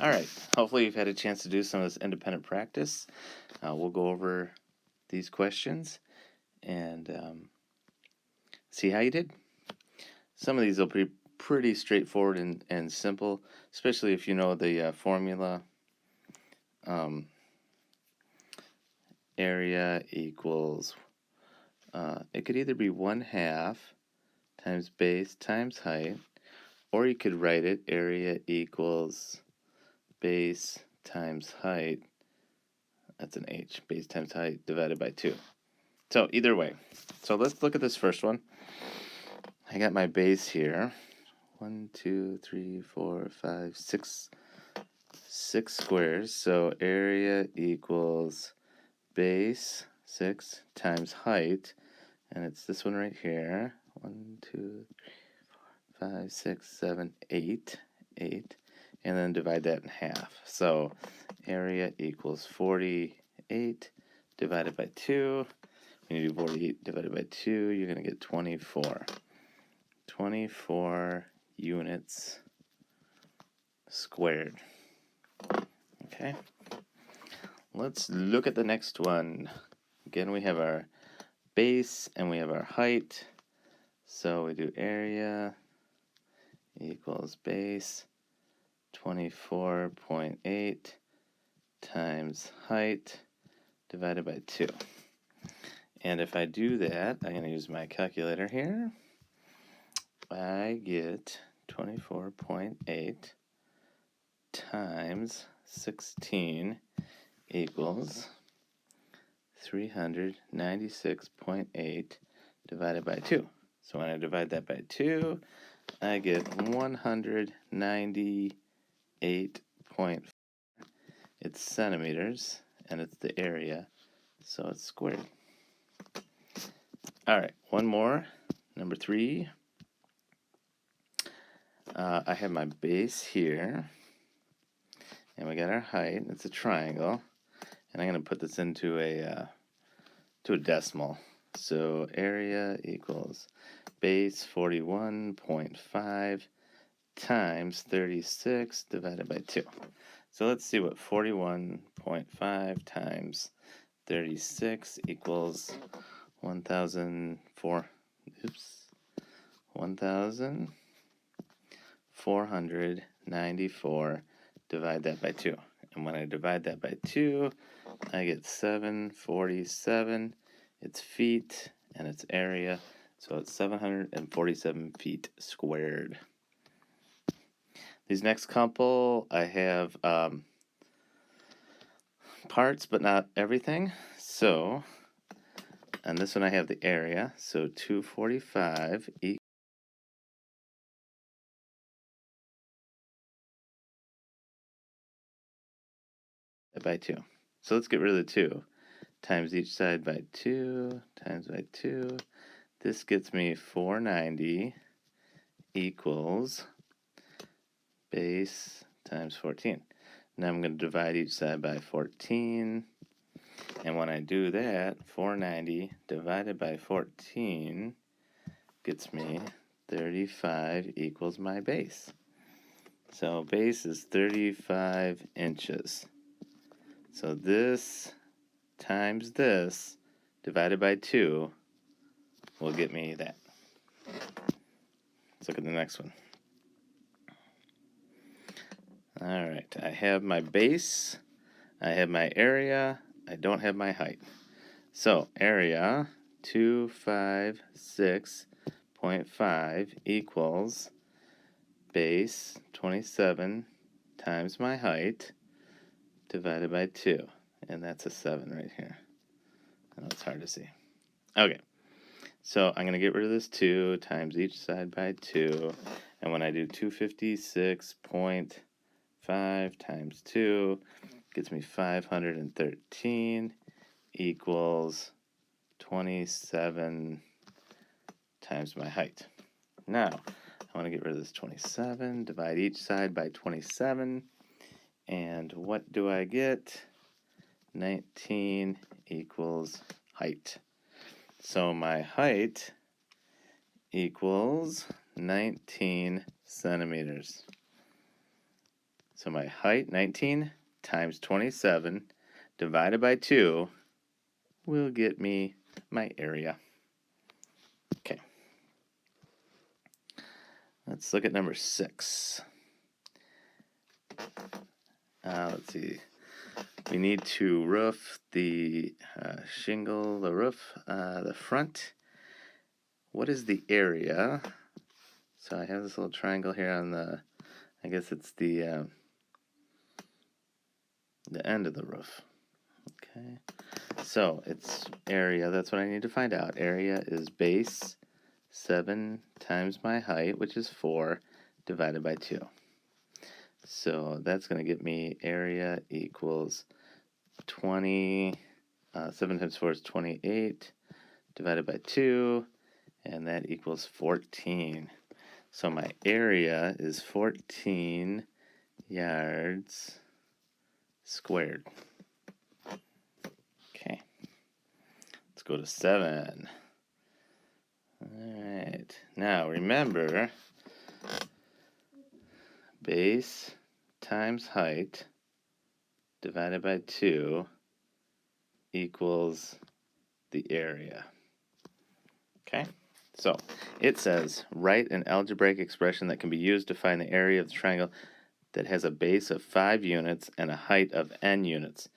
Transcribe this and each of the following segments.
All right, hopefully you've had a chance to do some of this independent practice. We'll go over these questions and see how you did. Some of these will be pretty straightforward and simple, especially if you know the formula. Area equals, it could either be 1/2 times base times height, or you could write it area equals base times height, that's an h, base times height divided by 2. So either way. So let's look at this first one. I got my base here. 1, 2, 3, 4, 5, 6 squares. So area equals base 6 times height, and it's this one right here. 1, 2, 3, 4, 5, 6, 7, 8, and then divide that in half. So area equals 48 divided by 2. When you do 48 divided by 2, you're going to get 24. 24 units squared. Okay. Let's look at the next one. Again, we have our base and we have our height. So we do area equals base 24.8 times height divided by 2. And if I do that, I'm going to use my calculator here. I get 24.8 times 16 equals 396.8 divided by 2. So when I divide that by 2, I get 198.4. It's centimeters, and it's the area, so it's squared. All right, one more, number 3. I have my base here, and we got our height. It's a triangle, and I'm going to put this into a decimal. So area equals base 41.5 times 36 divided by 2. So let's see what 41.5 times 36 equals 1,494. Divide that by 2. And when I divide that by 2, I get 747. It's feet, and it's area, so it's 747 feet squared. These next couple, I have parts, but not everything. So, on this one I have the area, so 245 equals by 2. So let's get rid of the 2. Times each side by 2, times by 2. This gets me 490 equals base times 14. Now I'm going to divide each side by 14. And when I do that, 490 divided by 14 gets me 35 equals my base. So base is 35 inches. So this times this divided by 2 will get me that. Let's look at the next one. All right, I have my base, I have my area, I don't have my height. So area 256.5 equals base 27 times my height divided by 2. And that's a 7 right here. I know it's hard to see. Okay, so I'm going to get rid of this 2 times each side by 2. And when I do 256.5 times 2, gets me 513 equals 27 times my height. Now, I want to get rid of this 27, divide each side by 27, and what do I get? 19 equals height. So my height equals 19 centimeters. So my height, 19 times 27 divided by 2 will get me my area. Okay. Let's look at number 6. Let's see. We need to roof the shingle, the roof, the front. What is the area? So I have this little triangle here on the, I guess it's the end of the roof. Okay. So it's area, that's what I need to find out. Area is base 7 times my height, which is 4, divided by 2. So that's going to get me area equals 20, 7 times 4 is 28, divided by 2, and that equals 14. So my area is 14 yards squared. Okay, let's go to 7. Alright, now remember, base times height divided by 2 equals the area. Okay, so it says, write an algebraic expression that can be used to find the area of the triangle that has a base of 5 units and a height of n units.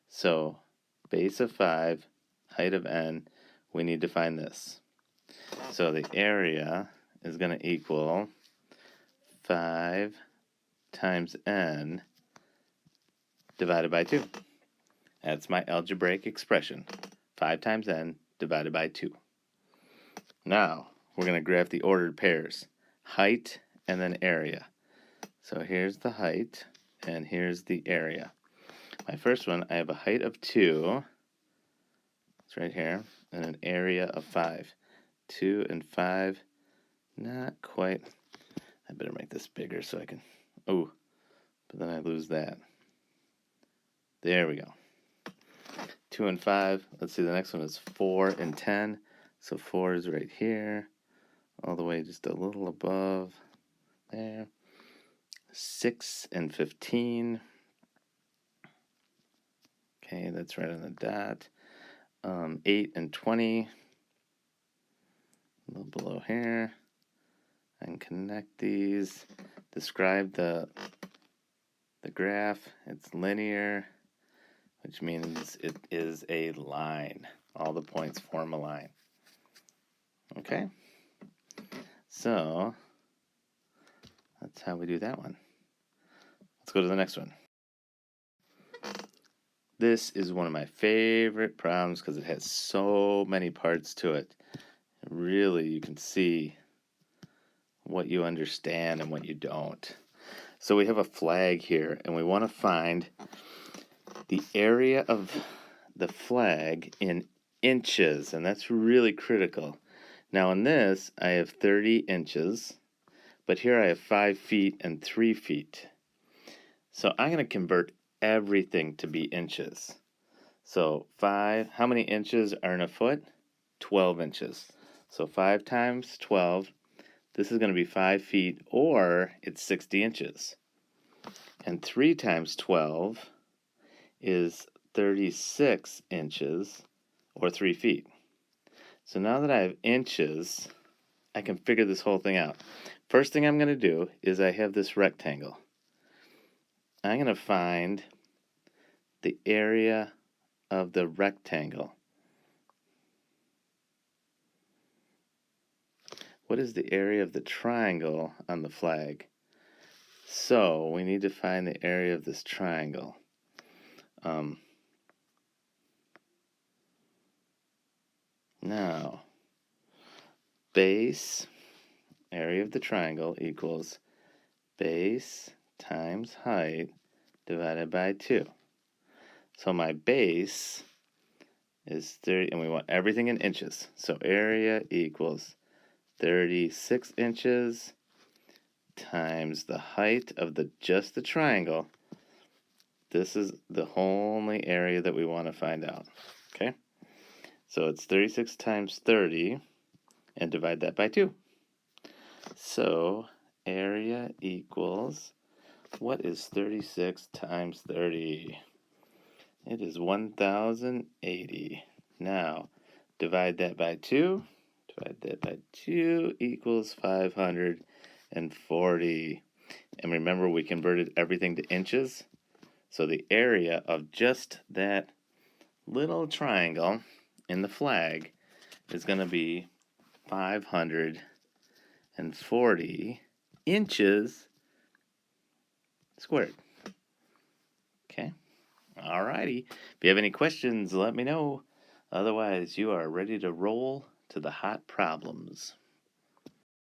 So base of 5, height of n, we need to find this. So the area is going to equal 5 times n divided by 2. That's my algebraic expression. 5 times n divided by 2. Now, we're going to graph the ordered pairs. Height and then area. So here's the height and here's the area. My first one, I have a height of 2. It's right here. And an area of 5. 2 and 5. Not quite. I better make this bigger so I can... Oh, but then I lose that. There we go. 2 and 5. Let's see, the next one is 4 and 10. So 4 is right here, all the way just a little above there. 6 and 15. Okay, that's right on the dot. 8 and 20. A little below here. And connect these. Describe the graph. It's linear, which means it is a line. All the points form a line. Okay, so that's how we do that one. Let's go to the next one. This is one of my favorite problems because it has so many parts to it. Really, you can see what you understand and what you don't. So we have a flag here, and we want to find the area of the flag in inches, and that's really critical. Now in this, I have 30 inches, but here I have 5 feet and 3 feet. So I'm going to convert everything to be inches. So 5, how many inches are in a foot? 12 inches. So 5 times 12, this is going to be 5 feet, or it's 60 inches. And 3 times 12 is 36 inches, or 3 feet. So now that I have inches, I can figure this whole thing out. First thing I'm going to do is I have this rectangle. I'm going to find the area of the rectangle. What is the area of the triangle on the flag? So we need to find the area of this triangle. Now, base, area of the triangle equals base times height divided by 2. So my base is 30, and we want everything in inches. So area equals 36 inches times the height of just the triangle. This is the only area that we want to find out. Okay? So it's 36 times 30, and divide that by 2. So area equals What is 36 times 30? It is 1080. Now, divide that by 2. Divide that by 2 equals 540. And remember, we converted everything to inches. So the area of just that little triangle in the flag is going to be 540 inches squared. Okay. Alrighty. If you have any questions, let me know. Otherwise, you are ready to roll to the hot problems.